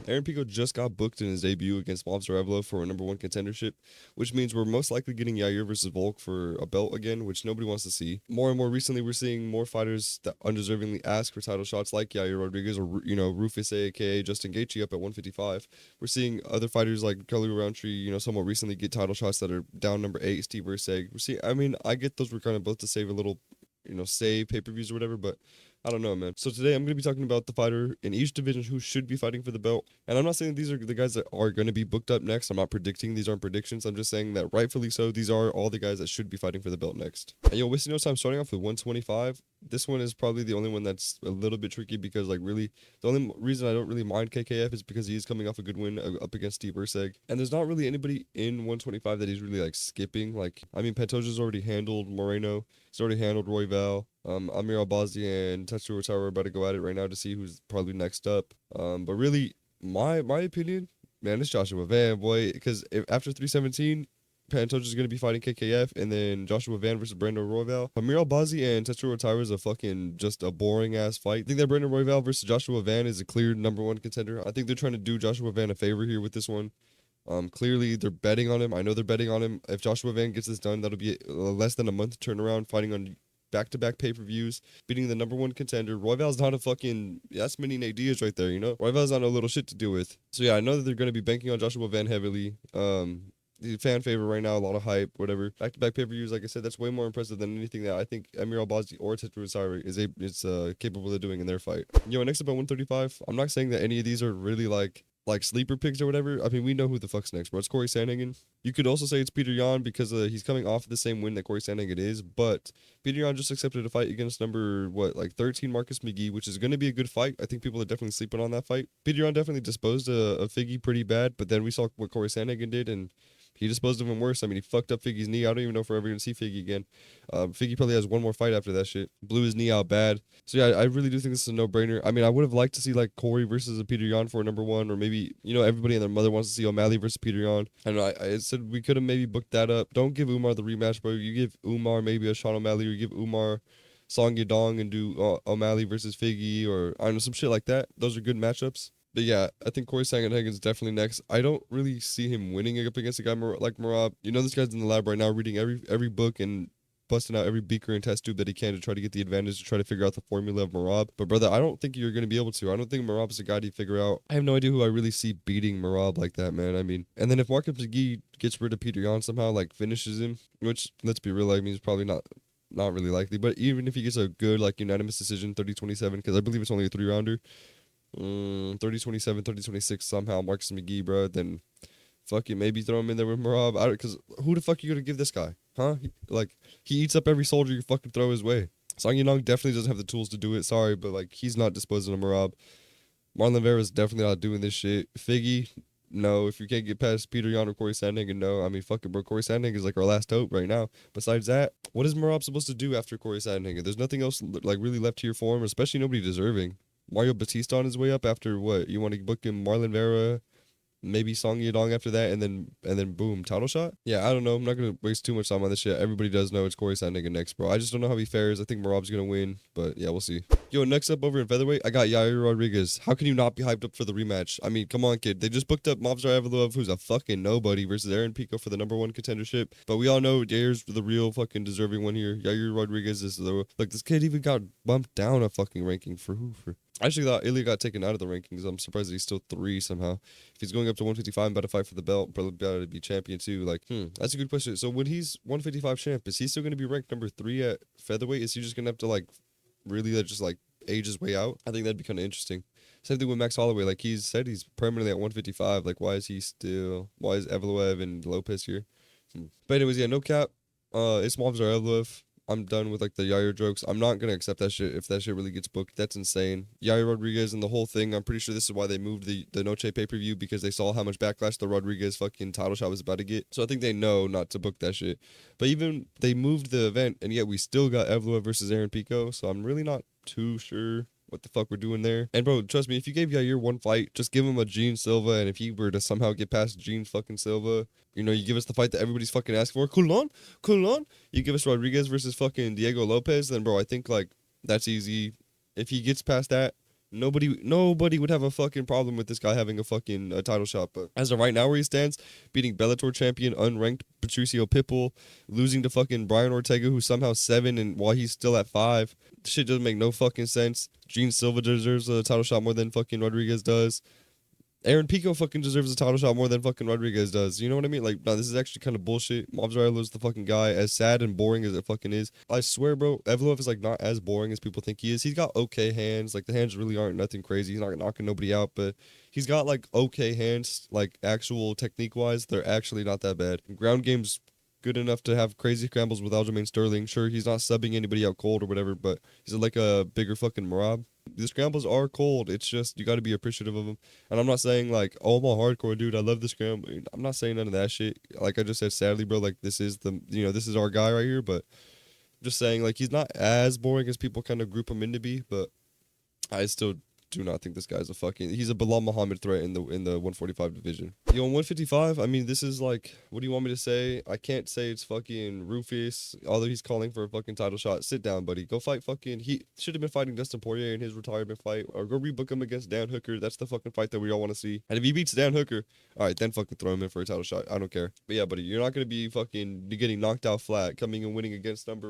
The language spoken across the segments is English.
Aaron Pico just got booked in his debut against Movsarevlo for a #1 contendership, which means we're most likely getting Yair versus Volk for a belt again, which nobody wants to see. More and more recently, we're seeing more fighters that undeservingly ask for title shots like Yair Rodriguez or, Rufus, aka Justin Gaethje up at 155. We're seeing other fighters like Kelly Roundtree, somewhat recently get title shots that are down #8, Steve Erceg. I get those were kind of both to save a little, save pay-per-views or whatever, but I don't know, man. So today I'm going to be talking about the fighter in each division who should be fighting for the belt. And I'm not saying these are the guys that are going to be booked up next. I'm not predicting. These aren't predictions. I'm just saying that rightfully so, these are all the guys that should be fighting for the belt next. And wasting no time, starting off with 125. This one is probably the only one that's a little bit tricky because, really, the only reason I don't really mind KKF is because he is coming off a good win up against Steve Erceg. And there's not really anybody in 125 that he's really, skipping. Pantoja's already handled Moreno. He's already handled Royval. Amir Albazi and Tetsuo Tower are about to go at it right now to see who's probably next up. But really, my opinion, man, it's Joshua Van, boy. Because after 317, Pantoja's going to be fighting KKF, and then Joshua Van versus Brandon Royval. Amir Albazi and Tetsuo Tower is just a boring-ass fight. I think that Brandon Royval versus Joshua Van is a clear #1 contender. I think they're trying to do Joshua Van a favor here with this one. Clearly, they're betting on him. I know they're betting on him. If Joshua Van gets this done, that'll be less than a month turnaround, fighting on back-to-back pay-per-views, beating the #1 contender. Royval's not that's many Nate Diaz right there, Royval's not a little shit to do with. So yeah, I know that they're going to be banking on Joshua Van heavily. The fan favorite right now, a lot of hype, whatever. Back-to-back pay-per-views, like I said, that's way more impressive than anything that I think Amir Albazi or Tetsuo Tower is capable of doing in their fight. Next up at 135, I'm not saying that any of these are really like sleeper picks or whatever. I mean, we know who the fuck's next, bro. It's Corey Sandhagen. You could also say it's Peter Yan because he's coming off the same win that Corey Sandhagen is, but Peter Yan just accepted a fight against number 13 Marcus McGee, which is going to be a good fight. I think people are definitely sleeping on that fight. Peter Yan definitely disposed of Figgy pretty bad, but then we saw what Corey Sandhagen did, and he disposed of him worse. I mean, he fucked up Figgy's knee. I don't even know if we're ever going to see Figgy again. Figgy probably has one more fight after that shit. Blew his knee out bad. So yeah, I really do think this is a no-brainer. I mean, I would have liked to see Corey versus a Peter Yan for a #1, or maybe, everybody and their mother wants to see O'Malley versus Peter Yan. I know, I said we could have maybe booked that up. Don't give Umar the rematch, bro. You give Umar maybe a Sean O'Malley, or you give Umar Song Yadong and do O'Malley versus Figgy, or I don't know, some shit like that. Those are good matchups. But yeah, I think Corey Sandhagen's definitely next. I don't really see him winning up against a guy like Merab. This guy's in the lab right now reading every book and busting out every beaker and test tube that he can to try to get the advantage, to try to figure out the formula of Merab. But brother, I don't think you're going to be able to. I don't think Merab is a guy to figure out. I have no idea who I really see beating Merab like that, man. I mean, and then if Marcus McGee gets rid of Peter Yan somehow, finishes him, which, let's be real, is probably not really likely. But even if he gets a good, unanimous decision, 30-27, because I believe it's only a 3-rounder, 30-27, 30-26 somehow, Marcus McGee, bro, then fuck it, maybe throw him in there with Merab. Because who the fuck are you going to give this guy? Huh? He eats up every soldier you fucking throw his way. Song Yadong definitely doesn't have the tools to do it, sorry, but he's not disposing of Merab. Marlon Vera's definitely not doing this shit. Figgy, no. If you can't get past Peter Yan or Corey Sandhagen, no. I mean, fuck it, bro. Corey Sandhagen is our last hope right now. Besides that, what is Merab supposed to do after Corey Sandhagen? There's nothing else really left here for him, especially nobody deserving. Mario Batista on his way up after what? You want to book him Marlon Vera, maybe Song Yadong after that, and then boom, title shot? Yeah, I don't know. I'm not going to waste too much time on this shit. Everybody does know it's Corey Sandhagen next, bro. I just don't know how he fares. I think Merab's going to win, but yeah, we'll see. Yo, next up over in Featherweight, I got Yair Rodriguez. How can you not be hyped up for the rematch? I mean, come on, kid. They just booked up Movsarevlo, who's a fucking nobody, versus Aaron Pico for the #1 contendership. But we all know Yair's the real fucking deserving one here. Yair Rodriguez is the... this kid even got bumped down a fucking ranking for who? I actually thought Ilya got taken out of the rankings. I'm surprised that he's still 3 somehow. If he's going up to 155 and about to fight for the belt, probably about to be champion too. That's a good question. So when he's 155 champ, is he still going to be ranked #3 at Featherweight? Is he just going to have to really just age his way out? I think that'd be kind of interesting. Same thing with Max Holloway. He said he's permanently at 155. Why is Evloev and Lopez here? But anyways, yeah, no cap. It's Evloev. I'm done with the Yair jokes. I'm not gonna accept that shit if that shit really gets booked. That's insane. Yair Rodriguez and the whole thing. I'm pretty sure this is why they moved the Noche pay-per-view, because they saw how much backlash the Rodriguez fucking title shot was about to get. So I think they know not to book that shit. But even they moved the event, and yet we still got Evloev versus Aaron Pico. So I'm really not too sure what the fuck we're doing there. And bro, trust me, if you gave Yair one fight, just give him a Gene Silva, and if he were to somehow get past Gene fucking Silva, you give us the fight that everybody's fucking asking for. Cool on. You give us Rodriguez versus fucking Diego Lopez, then bro, I think that's easy. If he gets past that, Nobody would have a fucking problem with this guy having a fucking title shot. But as of right now, where he stands, beating Bellator champion unranked Patricio Pitbull, losing to fucking Brian Ortega, who's somehow 7, and while he's still at 5, shit doesn't make no fucking sense. Gene Silva deserves a title shot more than fucking Rodriguez does. Aaron Pico fucking deserves a title shot more than fucking Rodriguez does. You know what I mean? Like, no, this is actually kind of bullshit. Mavzarello's the fucking guy, as sad and boring as it fucking is. I swear, bro, Evloev is, like, not as boring as people think he is. He's got okay hands. Like, the hands really aren't nothing crazy. He's not knocking nobody out, but he's got, like, okay hands. Like, actual technique-wise, they're actually not that bad. Ground game's good enough to have crazy scrambles with Aljamain Sterling. Sure, he's not subbing anybody out cold or whatever, but he's like a bigger fucking Marab. The scrambles are cold. It's just, you got to be appreciative of them. And I'm not saying, like, oh, I'm a hardcore dude, I love the scramble. I'm not saying none of that shit. Like I just said, sadly, bro, like, this is this is our guy right here. But I'm just saying, like, he's not as boring as people kind of group him in to be. But I still do not think this guy's he's a Bilal Muhammad threat in the 145 division. Yo, on 155, I mean, this is like, what do you want me to say? I can't say it's fucking Rufus, although he's calling for a fucking title shot. Sit down, buddy. Go fight he should have been fighting Dustin Poirier in his retirement fight, or go rebook him against Dan Hooker. That's the fucking fight that we all want to see. And if he beats Dan Hooker, all right, then fucking throw him in for a title shot. I don't care. But yeah, buddy, you're not going to be fucking getting knocked out flat, coming and winning against number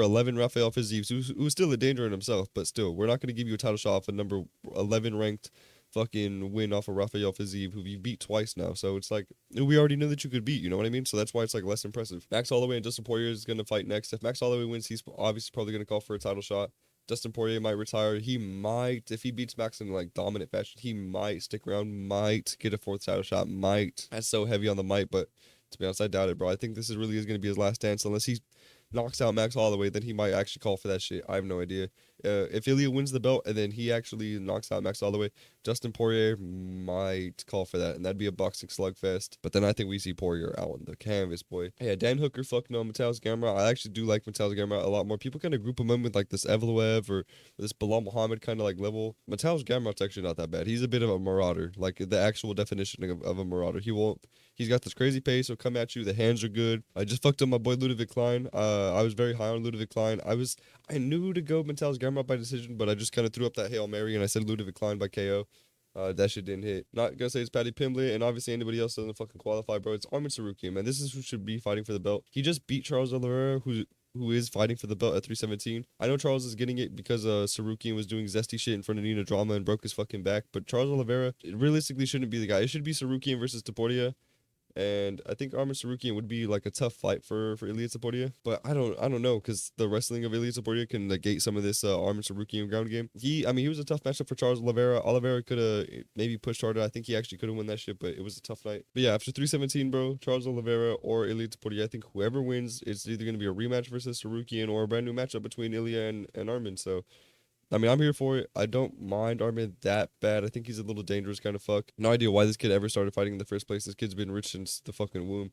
11, Rafael Fiziev, who's still a danger in himself, but still, we're not going to give you a title shot off a number 11 ranked fucking win off of Rafael Fiziev, who you beat twice now. So it's like, we already knew that you could beat, you know what I mean? So that's why it's like less impressive. Max Holloway and Dustin Poirier is going to fight next. If Max Holloway wins, he's obviously probably going to call for a title shot. Dustin Poirier might retire. He might, if he beats Max in like dominant fashion, he might stick around, might get a 4th title shot, might. That's so heavy on the might, but to be honest, I doubt it, bro. I think this is going to be his last dance, unless he knocks out Max Holloway, then he might actually call for that shit. I have no idea. If Ilya wins the belt and then he actually knocks out Max Holloway, Dustin Poirier might call for that, and that'd be a boxing slugfest. But then I think we see Poirier out on the canvas, boy. Yeah, Dan Hooker, fuck no, Mateusz Gamrot. I actually do like Mateusz Gamrot a lot more. People kind of group him in with like this Evloev or this Bilal Muhammad kind of like level. Mateusz Gamrot's actually not that bad. He's a bit of a marauder, like the actual definition of a marauder. He's got this crazy pace. He'll come at you. The hands are good. I just fucked up my boy Ludovic Klein. I was very high on Ludovic Klein. I knew to go Mateusz Gamrot by decision, but I just kind of threw up that Hail Mary and I said Ludovic Klein by KO. That shit didn't hit. Not gonna say it's Paddy Pimblett, and obviously anybody else doesn't fucking qualify, bro. It's Arman Tsarukyan, man. This is who should be fighting for the belt. He just beat Charles Oliveira, who is fighting for the belt at 317. I know Charles is getting it because Tsarukyan was doing zesty shit in front of Nina Drama and broke his fucking back, but Charles Oliveira realistically shouldn't be the guy. It should be Tsarukyan versus Topuria. And I think Arman Tsarukyan would be like a tough fight for Ilia Topuria, but I don't know, because the wrestling of Ilia Topuria can negate some of this Arman Tsarukyan ground game. He was a tough matchup for Charles Oliveira. Oliveira could have maybe pushed harder. I think he actually could have won that shit, but it was a tough night. But yeah, after 317, bro, Charles Oliveira or Ilia Topuria, I think whoever wins, it's either going to be a rematch versus Tsarukyan or a brand new matchup between Ilia and Arman. So I mean, I'm here for it. I don't mind Arman that bad. I think he's a little dangerous kind of fuck. No idea why this kid ever started fighting in the first place. This kid's been rich since the fucking womb.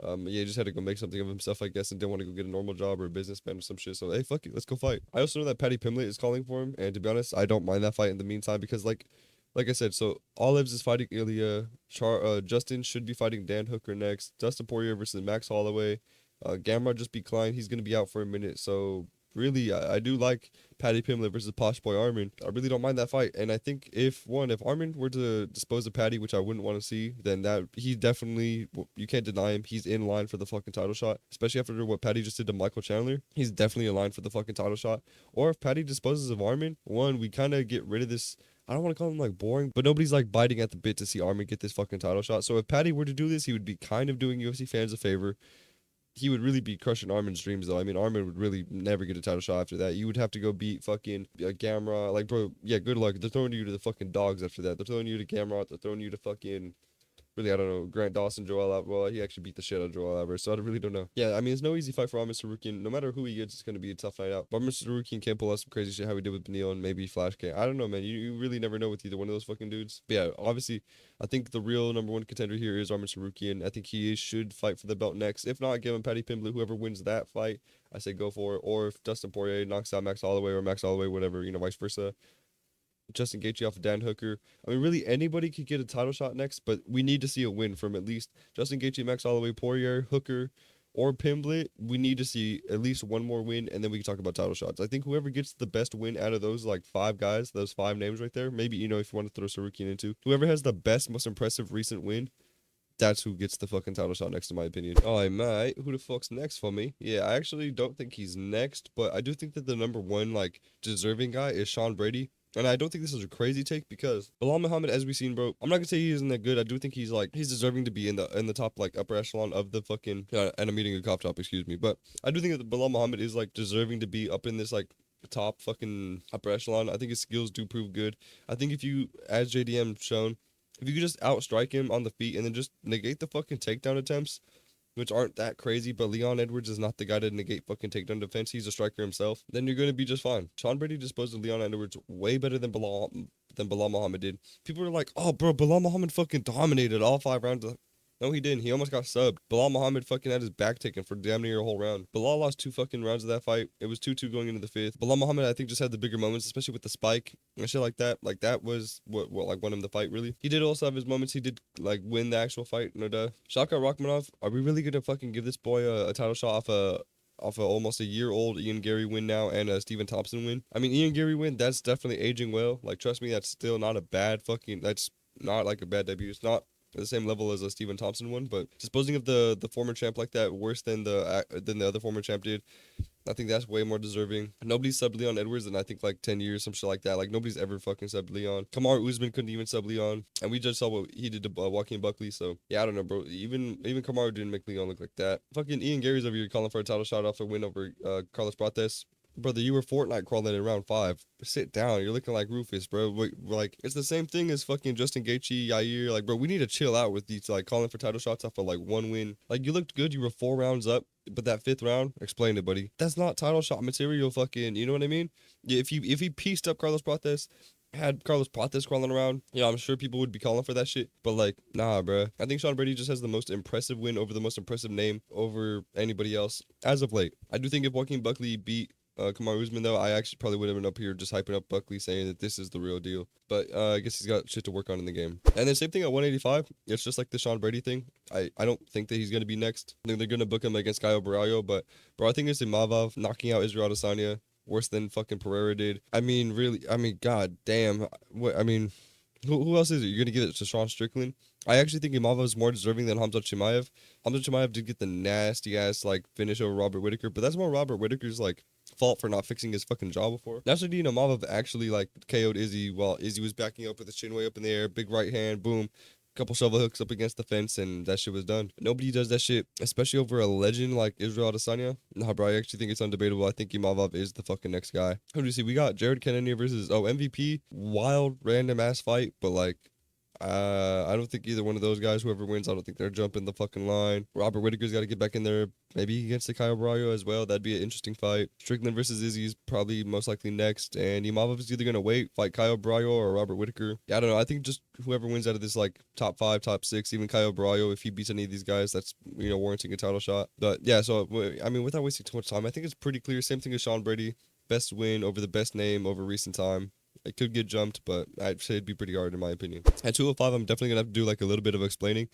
Yeah, he just had to go make something of himself, I guess, and didn't want to go get a normal job or a businessman or some shit. So, hey, fuck it, let's go fight. I also know that Paddy Pimblett is calling for him, and to be honest, I don't mind that fight in the meantime, because like I said, so Olives is fighting Ilya. Justin should be fighting Dan Hooker next. Dustin Poirier versus Max Holloway. Gamrot just beat Klein. He's gonna be out for a minute, so really, I do like Paddy Pimblett versus Posh Boy Arman. I really don't mind that fight. And I think if Arman were to dispose of Paddy, which I wouldn't want to see, then he definitely, you can't deny him, he's in line for the fucking title shot. Especially after what Paddy just did to Michael Chandler. He's definitely in line for the fucking title shot. Or if Paddy disposes of Arman, we kind of get rid of this, I don't want to call him like boring, but nobody's like biting at the bit to see Arman get this fucking title shot. So if Paddy were to do this, he would be kind of doing UFC fans a favor. He would really be crushing Arman's dreams, though. I mean, Arman would really never get a title shot after that. You would have to go beat fucking Gamrot. Like, bro, yeah, good luck. They're throwing you to the fucking dogs after that. They're throwing you to Gamrot. They're throwing you to fucking, really, I don't know, Grant Dawson, Joel Alvarez. Well, he actually beat the shit out of Joel Alvarez, so I really don't know. Yeah, I mean, it's no easy fight for Arman Tsarukyan. No matter who he gets, it's going to be a tough night out. But Arman Tsarukyan can't pull out some crazy shit how he did with Beneil and maybe Flash K. I don't know, man. You really never know with either one of those fucking dudes. But yeah, obviously, I think the real number one contender here is Arman Tsarukyan. I think he should fight for the belt next. If not, give him Paddy Pimblett. Whoever wins that fight, I say go for it. Or if Dustin Poirier knocks out Max Holloway or Max Holloway, whatever, vice versa. Justin Gaethje off of Dan Hooker. I mean, really, anybody could get a title shot next, but we need to see a win from at least Justin Gaethje, Max Holloway, Poirier, Hooker, or Pimblett, we need to see at least one more win, and then we can talk about title shots. I think whoever gets the best win out of those like 5 guys, those 5 names right there, maybe, you know, if you want to throw Sarukian into, whoever has the best, most impressive recent win, that's who gets the fucking title shot next, in my opinion. Alright, mate, who the fuck's next for me? Yeah, I actually don't think he's next, but I do think that the number 1, like, deserving guy is Sean Brady. And I don't think this is a crazy take because Bilal Muhammad, as we've seen, bro, I'm not gonna say he isn't that good. I do think he's like, he's deserving to be in the top, like, upper echelon of the fucking, and I'm eating a cough top, excuse me. But I do think that Bilal Muhammad is, like, deserving to be up in this, like, top fucking upper echelon. I think his skills do prove good. I think if you, as JDM shown, if you could just outstrike him on the feet and then just negate the fucking takedown attempts, which aren't that crazy, but Leon Edwards is not the guy to negate fucking takedown defense. He's a striker himself. Then you're going to be just fine. Sean Brady disposed of Leon Edwards way better than Bilal Muhammad did. People are like, oh, bro, Bilal Muhammad fucking dominated all 5 rounds. No, he didn't. He almost got subbed. Bilal Muhammad fucking had his back taken for damn near a whole round. Bilal lost 2 fucking rounds of that fight. It was 2-2 going into the 5th. Bilal Muhammad, I think, just had the bigger moments, especially with the spike and shit like that. Like, that was what like, won him the fight, really. He did also have his moments. He did, like, win the actual fight, no duh. Shaka Rakhmonov, are we really gonna fucking give this boy a title shot off a almost a year-old Ian Gary win now and a Stephen Thompson win? I mean, Ian Gary win, that's definitely aging well. Like, trust me, that's still not a bad fucking... That's not, like, a bad debut. It's not the same level as a Stephen Thompson one, but disposing of the former champ like that worse than the other former champ did, I think that's way more deserving. Nobody's subbed Leon Edwards in I think like 10 years, some shit like that. Like, nobody's ever fucking subbed Leon. Kamaru Usman couldn't even sub Leon, and we just saw what he did to Joaquin Buckley. So yeah, I don't know, bro. Even Kamaru didn't make Leon look like that. Fucking Ian Gary's over here calling for a title shot off a win over Carlos Prates. Brother, you were Fortnite crawling in round 5. Sit down. You're looking like Rufus, bro. Like, it's the same thing as fucking Justin Gaethje, Yair. Like, bro, we need to chill out with these, like, calling for title shots off of, like, 1 win. Like, you looked good. You were 4 rounds up. But that 5th round, explain it, buddy. That's not title shot material, fucking, you know what I mean? Yeah, if he pieced up Carlos Prates, had Carlos Prates crawling around, yeah, I'm sure people would be calling for that shit. But, like, nah, bro. I think Sean Brady just has the most impressive win over the most impressive name over anybody else as of late. I do think if Joaquin Buckley beat Kamaru Usman, though, I actually probably would have been up here just hyping up Buckley, saying that this is the real deal. But I guess he's got shit to work on in the game. And then same thing at 185. It's just like the Sean Brady thing. I don't think that he's going to be next. I think they're going to book him against Caio Borralho. But, bro, I think it's Imavov knocking out Israel Adesanya worse than fucking Pereira did. I mean, really, god damn. Who else is it? You're going to give it to Sean Strickland? I actually think Imavov is more deserving than Khamzat Chimaev. Khamzat Chimaev did get the nasty-ass, like, finish over Robert Whittaker, but that's more Robert Whittaker's, like, fault for not fixing his fucking jaw before. Nasruddin Imavov actually, like, KO'd Izzy while Izzy was backing up with his chin way up in the air, big right hand, boom, couple shovel hooks up against the fence, and that shit was done. Nobody does that shit, especially over a legend like Israel Adesanya. Nah, bro, I actually think it's undebatable. I think Imavov is the fucking next guy. Who do you see? We got Jared Cannonier versus, MVP. Wild, random-ass fight, but, like, I don't think either one of those guys, whoever wins, I don't think they're jumping the fucking line. Robert Whittaker's got to get back in there, maybe against the Caio Borralho as well. That'd be an interesting fight. Strickland versus Izzy is probably most likely next, and Imavov is either going to wait, fight Caio Borralho or Robert Whittaker. Yeah, I don't know. I think just whoever wins out of this, like, top 5, top 6, even Caio Borralho, if he beats any of these guys, that's, you know, warranting a title shot. But, yeah, so, I mean, without wasting too much time, I think it's pretty clear. Same thing as Sean Brady. Best win over the best name over recent time. It could get jumped, but I'd say it'd be pretty hard in my opinion. At 205, I'm definitely going to have to do like a little bit of explaining.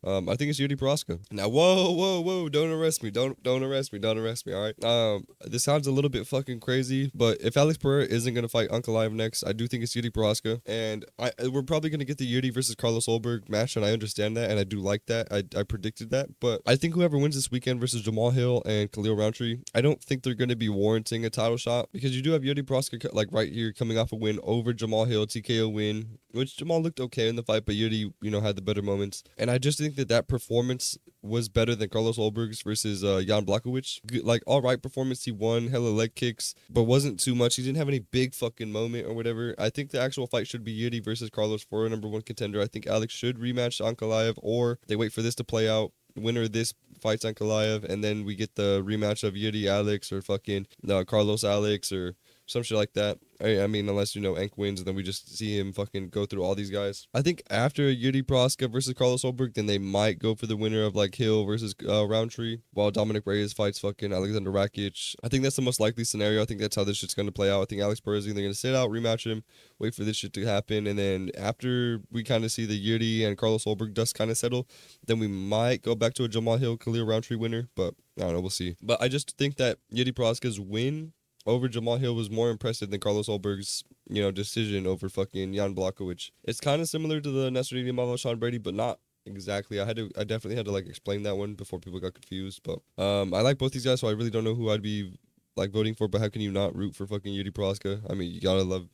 I think it's Yuri Prochazka. Now, whoa, don't arrest me. Don't arrest me. Don't arrest me, all right? This sounds a little bit fucking crazy, but if Alex Pereira isn't going to fight Ankalaev next, I do think it's Yuri Prochazka. And we're probably going to get the Yuri versus Carlos Ulberg match, and I understand that, and I do like that. I predicted that. But I think whoever wins this weekend versus Jamal Hill and Khalil Roundtree, I don't think they're going to be warranting a title shot, because you do have Yuri Prochazka, like, right here coming off a win over Jamal Hill, TKO win, which Jamal looked okay in the fight, but Yuri, you know, had the better moments. And I just think that performance was better than Carlos Ulberg's versus Jan Blachowicz. Like, all right performance. He won hella leg kicks, but wasn't too much. He didn't have any big fucking moment or whatever. I think the actual fight should be Yuri versus Carlos for a number 1 contender. I think Alex should rematch Ankalaev, or they wait for this to play out. Winner of this fights Ankalaev, and then we get the rematch of Yuri Alex or fucking Carlos Alex or some shit like that. I mean, unless, Enk wins, and then we just see him fucking go through all these guys. I think after Yuri Proska versus Carlos Holberg, then they might go for the winner of, like, Hill versus Roundtree, while Dominic Reyes fights fucking Alexander Rakic. I think that's the most likely scenario. I think that's how this shit's going to play out. I think Alex Perez is either going to sit out, rematch him, wait for this shit to happen, and then after we kind of see the Yuri and Carlos Holberg dust kind of settle, then we might go back to a Jamal Hill, Khalil Roundtree winner, but I don't know, we'll see. But I just think that Yuri Proska's win over Jamal Hill was more impressive than Carlos Holberg's, decision over fucking Jan Blachowicz. It's kind of similar to the Nasruddin Imavov Sean Brady, but not exactly. I definitely had to like explain that one before people got confused. But I like both these guys, so I really don't know who I'd be like voting for. But how can you not root for fucking Yuri Proska? I mean, you gotta love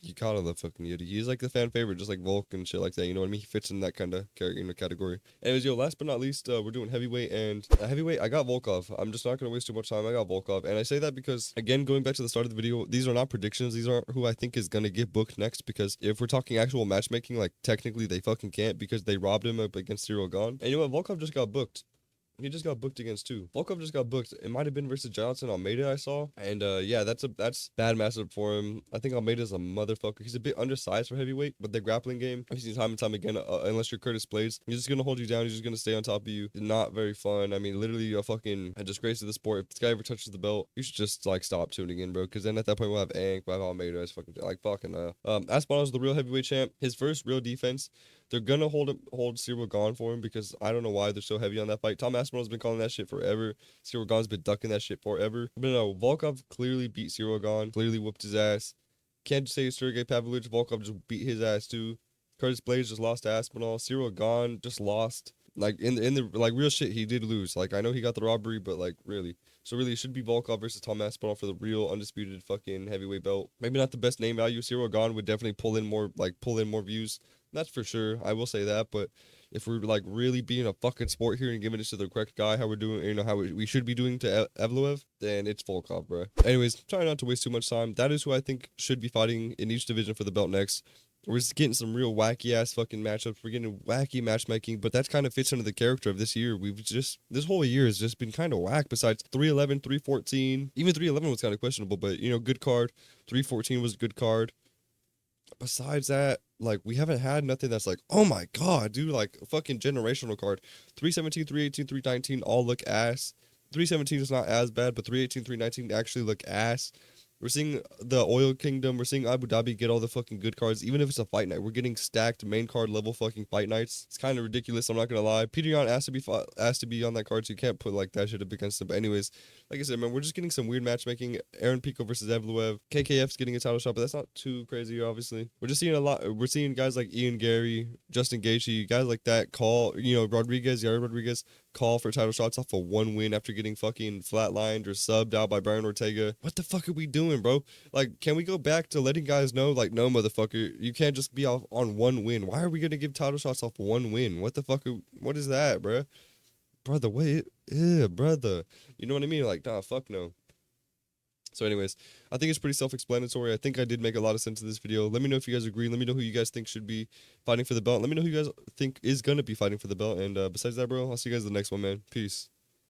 fucking Yuri. He's like the fan favorite, just like Volk and shit like that. You know what I mean? He fits in that kind of category. Anyways, last but not least, we're doing heavyweight, and heavyweight, I got Volkov. I'm just not gonna waste too much time. I got Volkov, and I say that because, again, going back to the start of the video, these are not predictions. These aren't who I think is gonna get booked next, because if we're talking actual matchmaking, like technically they fucking can't, because they robbed him up against Cyril Gahn. And you know what? Volkov just got booked. He just got booked against two. Volkov just got booked. It might have been versus Johnson Almeida, I saw. And yeah, that's bad matchup for him. I think Almeida's a motherfucker. He's a bit undersized for heavyweight, but the grappling game, I've seen time and time again, unless you're Curtis Blades, he's just gonna hold you down. He's just gonna stay on top of you. Not very fun. I mean, literally a disgrace to the sport. If this guy ever touches the belt, you should just like stop tuning in, bro. Because then at that point we'll have Ank, we'll have Almeida. It's fucking like fucking. Aspinall's the real heavyweight champ. His first real defense. They're gonna hold Cyril Gahn for him, because I don't know why they're so heavy on that fight. Tom Aspinall's been calling that shit forever. Cyril Gahn's been ducking that shit forever. But no, Volkov clearly beat Cyril Gahn, clearly whooped his ass. Can't just say Sergey Pavlovich. Volkov just beat his ass too. Curtis Blades just lost to Aspinall. Cyril Gahn just lost. Like in the like real shit, he did lose. Like I know he got the robbery, but like really. So really, it should be Volkov versus Tom Aspinall for the real undisputed fucking heavyweight belt. Maybe not the best name value. Cyril Gahn would definitely pull in more views. That's for sure. I will say that. But if we're like really being a fucking sport here and giving it to the correct guy, how we're doing, how we should be doing to Evloev, then it's Volkov, bro. Anyways, try not to waste too much time. That is who I think should be fighting in each division for the belt next. We're just getting some real wacky ass fucking matchups. We're getting wacky matchmaking, but that kind of fits into the character of this year. This whole year has just been kind of whack. Besides 311, 314, even 311 was kind of questionable, but good card. 314 was a good card. Besides that, like, we haven't had nothing that's like, oh my god, dude, like a fucking generational card. 317, 318, 319 all look ass. 317 is not as bad, but 318, 319 actually look ass. We're seeing the Oil Kingdom. We're seeing Abu Dhabi get all the fucking good cards. Even if it's a fight night, we're getting stacked main card level fucking fight nights. It's kind of ridiculous. I'm not gonna lie. Peter Yan asked to be on that card, so you can't put like that shit up against him. But anyways, like I said, man, we're just getting some weird matchmaking. Aaron Pico versus Evloev. KKF's getting a title shot, but that's not too crazy. Obviously, we're just seeing a lot. We're seeing guys like Ian Gary, Justin Gaethje, guys like that call. Yair Rodriguez call for title shots off of one win after getting fucking flatlined or subbed out by Brian Ortega. What the fuck are we doing, bro? Like, can we go back to letting guys know, like, no, motherfucker, you can't just be off on one win. Why are we gonna give title shots off one win? What the fuck? What is that, bro? Brother, wait, brother. You know what I mean? Like, nah, fuck no. So anyways, I think it's pretty self-explanatory. I think I did make a lot of sense in this video. Let me know if you guys agree. Let me know who you guys think should be fighting for the belt. Let me know who you guys think is going to be fighting for the belt. And besides that, bro, I'll see you guys in the next one, man. Peace.